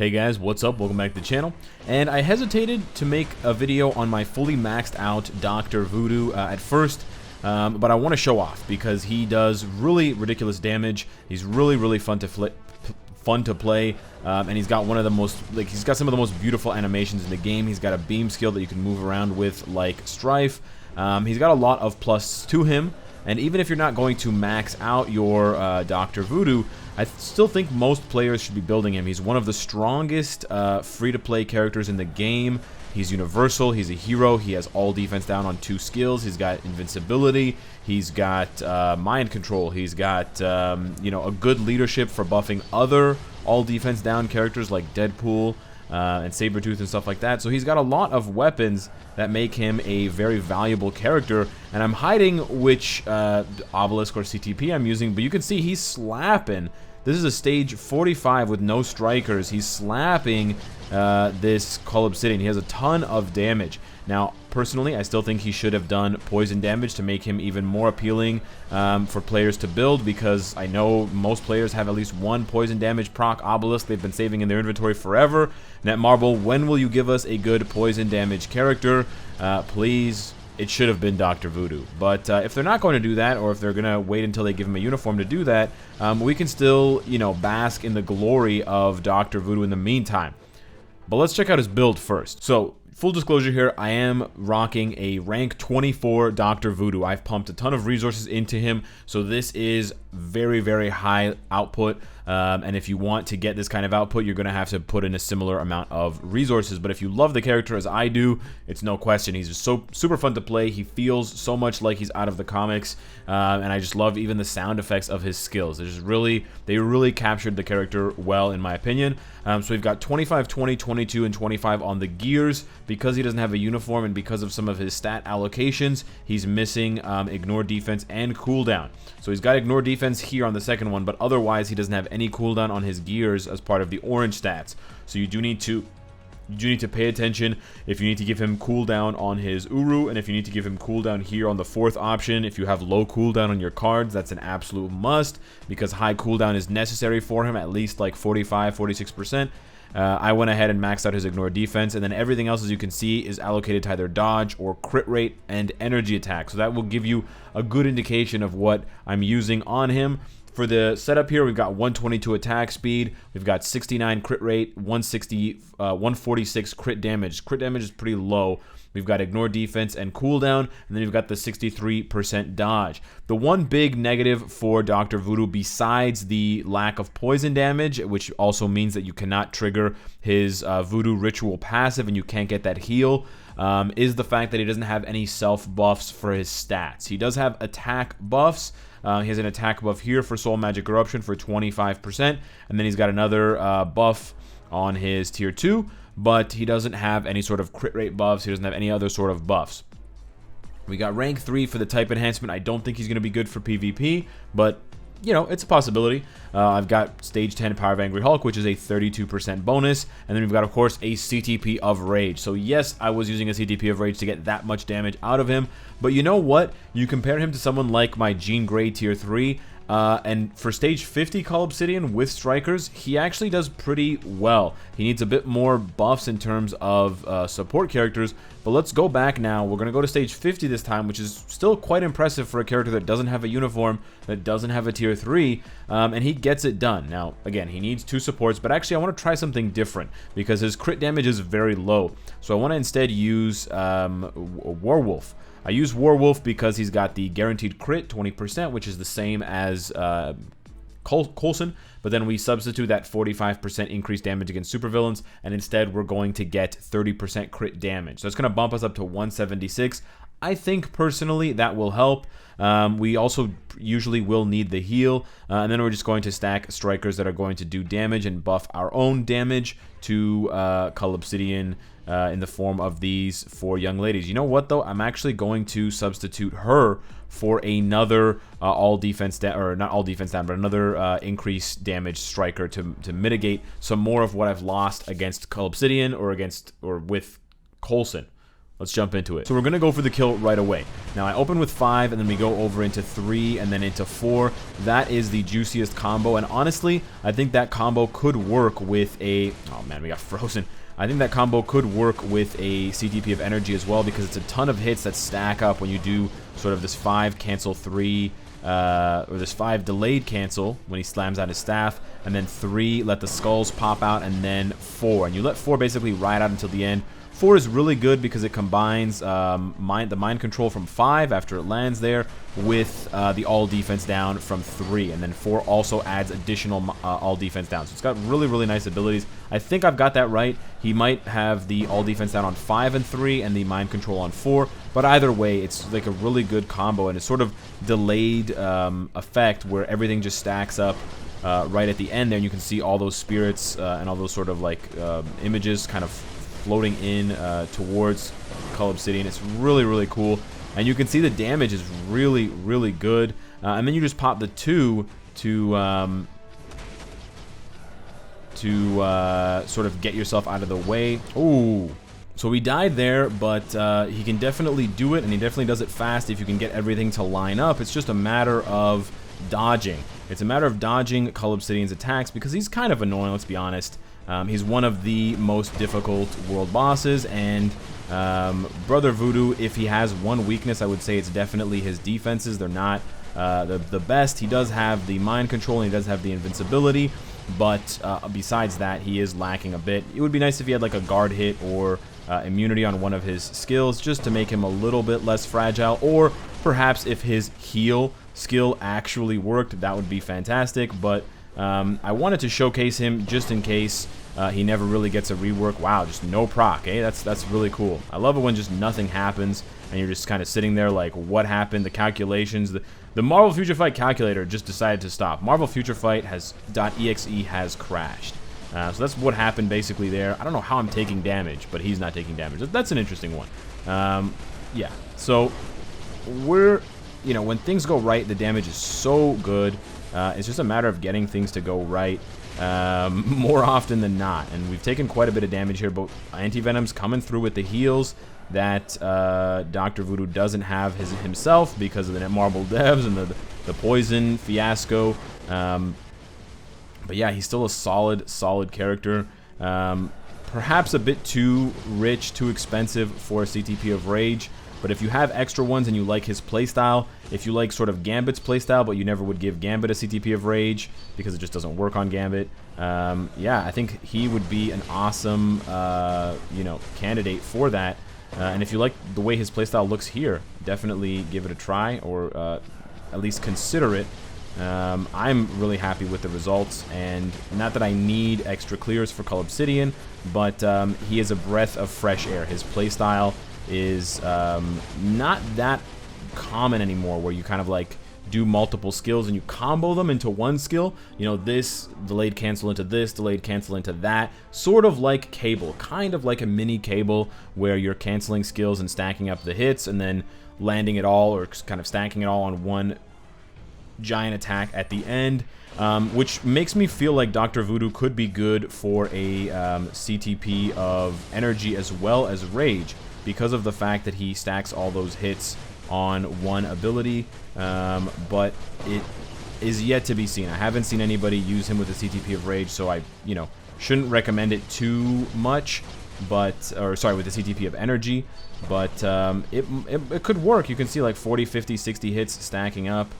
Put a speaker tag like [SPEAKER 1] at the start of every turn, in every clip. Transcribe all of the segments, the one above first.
[SPEAKER 1] Hey guys, what's up? Welcome back to the channel. And I hesitated to make a video on my fully maxed out Dr. Voodoo at first, but I want to show off because he does really ridiculous damage. He's really fun to play, and he's got one of the most, he's got some of the most beautiful animations in the game. He's got a beam skill that you can move around with like Strife. He's got a lot of plus to him. And even if you're not going to max out your Dr. Voodoo, I still think most players should be building him. He's one of the strongest free-to-play characters in the game. He's universal. He's a hero. He has all defense down on 2 skills. He's got invincibility. He's got mind control. He's got you know, a good leadership for buffing other all defense down characters like Deadpool and Sabretooth and stuff like that. So he's got a lot of weapons that make him a very valuable character. And I'm hiding which Obelisk or CTP I'm using, but you can see he's slapping. This is a stage 45 with no strikers. He's slapping this Cull Obsidian. He has a ton of damage. Now, personally, I still think he should have done poison damage to make him even more appealing for players to build, because I know most players have at least one poison damage proc Obelisk they've been saving in their inventory forever. Netmarble, when will you give us a good poison damage character? Please. It should have been Dr. Voodoo. But if they're not going to do that, or if they're going to wait until they give him a uniform to do that, we can still, you know, bask in the glory of Dr. Voodoo in the meantime. But let's check out his build first. So, full disclosure here, I am rocking a rank 24 Dr. Voodoo. I've pumped a ton of resources into him, so this is very high output. And if you want to get this kind of output, you're going to have to put in a similar amount of resources. But if you love the character as I do, it's no question. He's just so super fun to play. He feels so much like he's out of the comics. And I just love even the sound effects of his skills. They really captured the character well, in my opinion. So we've got 25, 20, 22, and 25 on the gears. Because he doesn't have a uniform and because of some of his stat allocations, he's missing ignore defense and cooldown. So he's got ignore defense here on the second one, but otherwise he doesn't have any cooldown on his gears as part of the orange stats. So you do need to pay attention if you need to give him cooldown on his Uru, and if you need to give him cooldown here on the 4th option. If you have low cooldown on your cards, that's an absolute must, because high cooldown is necessary for him, at least like 45, 46%. I went ahead and maxed out his ignore defense, and then everything else, as you can see, is allocated to either dodge or crit rate and energy attack. So that will give you a good indication of what I'm using on him. For the setup here, we've got 122 attack speed, we've got 69 crit rate, 146 crit damage. Crit damage is pretty low. We've got ignore defense and cooldown, and then we've got the 63% dodge. The one big negative for Dr. Voodoo, besides the lack of poison damage, which also means that you cannot trigger his Voodoo Ritual passive and you can't get that heal, is the fact that he doesn't have any self buffs for his stats. He does have attack buffs. He has an attack buff here for Soul Magic Eruption for 25%, and then he's got another buff on his tier 2, but he doesn't have any sort of crit rate buffs. He doesn't have any other sort of buffs. We got rank 3 for the type enhancement. I don't think he's going to be good for PvP, but you know, it's a possibility. I've got stage 10 Power of Angry Hulk, which is a 32% bonus, and then we've got, of course, a CTP of Rage. So yes, I was using a CTP of Rage to get that much damage out of him, but you know what? You compare him to someone like my Jean Grey tier 3, and for stage 50 Cull Obsidian with strikers, he actually does pretty well. He needs a bit more buffs in terms of support characters, but let's go back now. We're going to go to stage 50 this time, which is still quite impressive for a character that doesn't have a uniform, that doesn't have a tier 3, and he gets it done. Now, again, he needs 2 supports, but actually I want to try something different because his crit damage is very low. So I want to instead use Warwolf. I use Warwolf because he's got the guaranteed crit, 20%, which is the same as Coulson, but then we substitute that 45% increased damage against supervillains, and instead we're going to get 30% crit damage. So it's going to bump us up to 176. I think, personally, that will help. We also usually will need the heal, and then we're just going to stack strikers that are going to do damage and buff our own damage to Cull Obsidian in the form of these 4 young ladies. You know what, though? I'm actually going to substitute her for another all defense down, or not all defense down, but another increased damage striker to mitigate some more of what I've lost against Cull Obsidian or with Coulson. let's jump into it. So we're going to go for the kill right away. Now, I open with 5, and then we go over into 3, and then into 4. That is the juiciest combo, and honestly, I think that combo could work with a... Oh, man, we got frozen. I think that combo could work with a CTP of energy as well, because it's a ton of hits that stack up when you do sort of this 5 cancel 3, or this 5 delayed cancel when he slams out his staff, and then 3 let the skulls pop out, and then 4. And you let 4 basically ride out until the end. 4 is really good because it combines the mind control from 5 after it lands there with the all defense down from 3, and then 4 also adds additional all defense down. So it's got really, really nice abilities. I think I've got that right. He might have the all defense down on 5 and 3 and the mind control on 4, but either way, it's like a really good combo, and it's sort of delayed effect where everything just stacks up right at the end there, and you can see all those spirits and all those sort of like images kind of floating in towards Cull Obsidian. It's really, really cool, and you can see the damage is really, really good. And then you just pop the 2 to sort of get yourself out of the way. Ooh. So he died there, but he can definitely do it, and he definitely does it fast if you can get everything to line up. It's just a matter of dodging. It's a matter of dodging Cull Obsidian's attacks, because he's kind of annoying, let's be honest. He's one of the most difficult world bosses, and Brother Voodoo, if he has one weakness, I would say it's definitely his defenses. They're not the best. He does have the mind control, and he does have the invincibility, but besides that, he is lacking a bit. It would be nice if he had like a guard hit or immunity on one of his skills, just to make him a little bit less fragile, or perhaps if his heal skill actually worked, that would be fantastic. But I wanted to showcase him just in case he never really gets a rework. Wow, just no proc, eh? That's really cool. I love it when just nothing happens and you're just kind of sitting there like, what happened? The calculations, the Marvel Future Fight calculator just decided to stop. Marvel Future Fight .exe has crashed. So that's what happened basically there. I don't know how I'm taking damage, but he's not taking damage. That's an interesting one. Yeah, so we're, you know, when things go right, the damage is so good. It's just a matter of getting things to go right more often than not. And we've taken quite a bit of damage here, but Anti-Venom's coming through with the heals that Dr. Voodoo doesn't have himself because of the Netmarble devs and the poison fiasco. But yeah, he's still a solid character. Perhaps a bit too rich, too expensive for a CTP of Rage. But if you have extra ones and you like his playstyle, if you like sort of Gambit's playstyle, but you never would give Gambit a CTP of Rage because it just doesn't work on Gambit, yeah, I think he would be an awesome, you know, candidate for that. And if you like the way his playstyle looks here, definitely give it a try, or at least consider it. I'm really happy with the results, and not that I need extra clears for Cull Obsidian, but he is a breath of fresh air. His playstyle is not that common anymore, where you kind of like do multiple skills and you combo them into one skill. You know, this delayed cancel into this, delayed cancel into that, sort of like Cable, kind of like a mini Cable, where you're canceling skills and stacking up the hits and then landing it all, or kind of stacking it all on one giant attack at the end, which makes me feel like Dr. Voodoo could be good for a CTP of energy as well as Rage, because of the fact that he stacks all those hits on one ability, but it is yet to be seen. I haven't seen anybody use him with a CTP of Rage, so I, you know, shouldn't recommend it too much, but, or sorry, with the CTP of Energy, but it could work. You can see like 40, 50, 60 hits stacking up.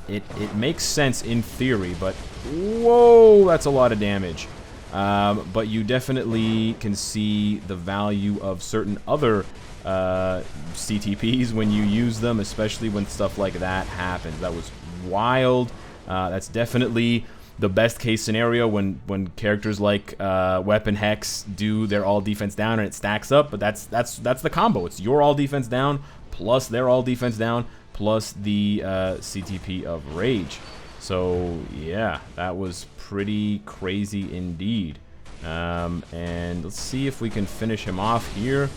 [SPEAKER 1] It makes sense in theory, but whoa, that's a lot of damage. But you definitely can see the value of certain other CTPs when you use them, especially when stuff like that happens. That was wild. That's definitely the best case scenario when characters like Weapon Hex do their all defense down and it stacks up. But that's the combo. It's your all defense down plus their all defense down plus the CTP of Rage. So yeah, that was pretty crazy indeed. And let's see if we can finish him off here.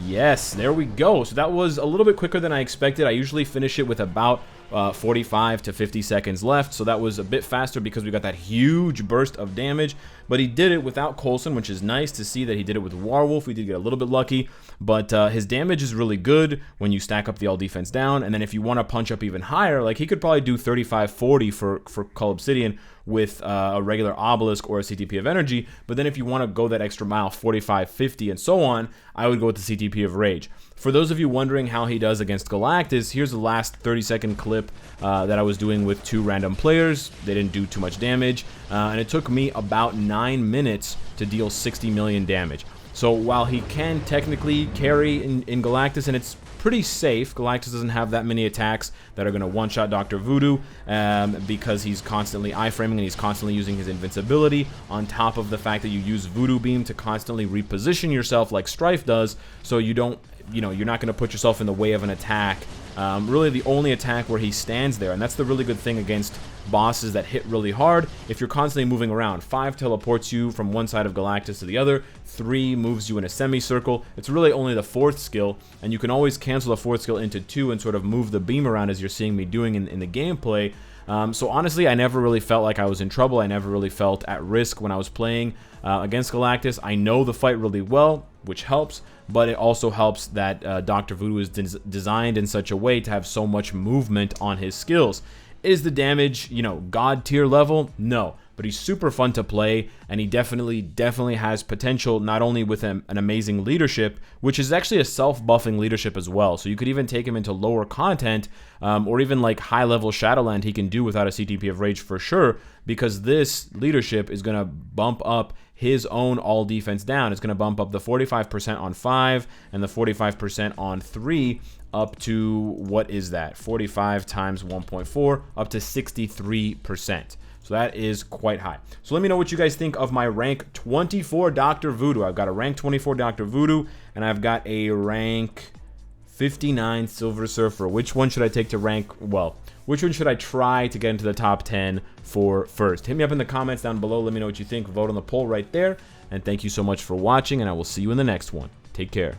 [SPEAKER 1] Yes, there we go. So that was a little bit quicker than I expected. I usually finish it with about 45 to 50 seconds left, so that was a bit faster because we got that huge burst of damage. But he did it without Coulson, which is nice to see that he did it with Warwolf. We did get a little bit lucky, but his damage is really good when you stack up the all defense down. And then if you want to punch up even higher, like he could probably do 35-40 for Cull Obsidian with a regular Obelisk or a CTP of Energy. But then if you want to go that extra mile, 45-50 and so on, I would go with the CTP of Rage. For those of you wondering how he does against Galactus, here's the last 30-second clip that I was doing with 2 random players. They didn't do too much damage, and it took me about 9 minutes to deal 60 million damage. So while he can technically carry in Galactus, and it's pretty safe, Galactus doesn't have that many attacks that are going to one-shot Dr. Voodoo because he's constantly iframing and he's constantly using his invincibility, on top of the fact that you use Voodoo Beam to constantly reposition yourself like Strife does, so you don't, you're not going to put yourself in the way of an attack. Really the only attack where he stands there, and that's the really good thing against bosses that hit really hard. If you're constantly moving around, 5 teleports you from one side of Galactus to the other, 3 moves you in a semicircle. It's really only the 4th skill, and you can always cancel the 4th skill into 2 and sort of move the beam around as you're seeing me doing in the gameplay. So honestly, I never really felt like I was in trouble. I never really felt at risk when I was playing against Galactus. I know the fight really well, which helps, but it also helps that Dr. Voodoo is designed in such a way to have so much movement on his skills. Is the damage, god tier level? No, but he's super fun to play, and he definitely has potential, not only with an amazing leadership, which is actually a self-buffing leadership as well. So you could even take him into lower content, or even like high-level Shadowland he can do without a CTP of Rage for sure, because this leadership is going to bump up his own all defense down. It's going to bump up the 45% on 5 and the 45% on 3 up to, what is that? 45 times 1.4, up to 63%. So that is quite high. So let me know what you guys think of my rank 24 Dr. Voodoo. I've got a rank 24 Dr. Voodoo, and I've got a rank 59 Silver Surfer. Which one should I take to rank, well, which one should I try to get into the top 10 for first? Hit me up in the comments down below. Let me know what you think. Vote on the poll right there. And thank you so much for watching, and I will see you in the next one. Take care.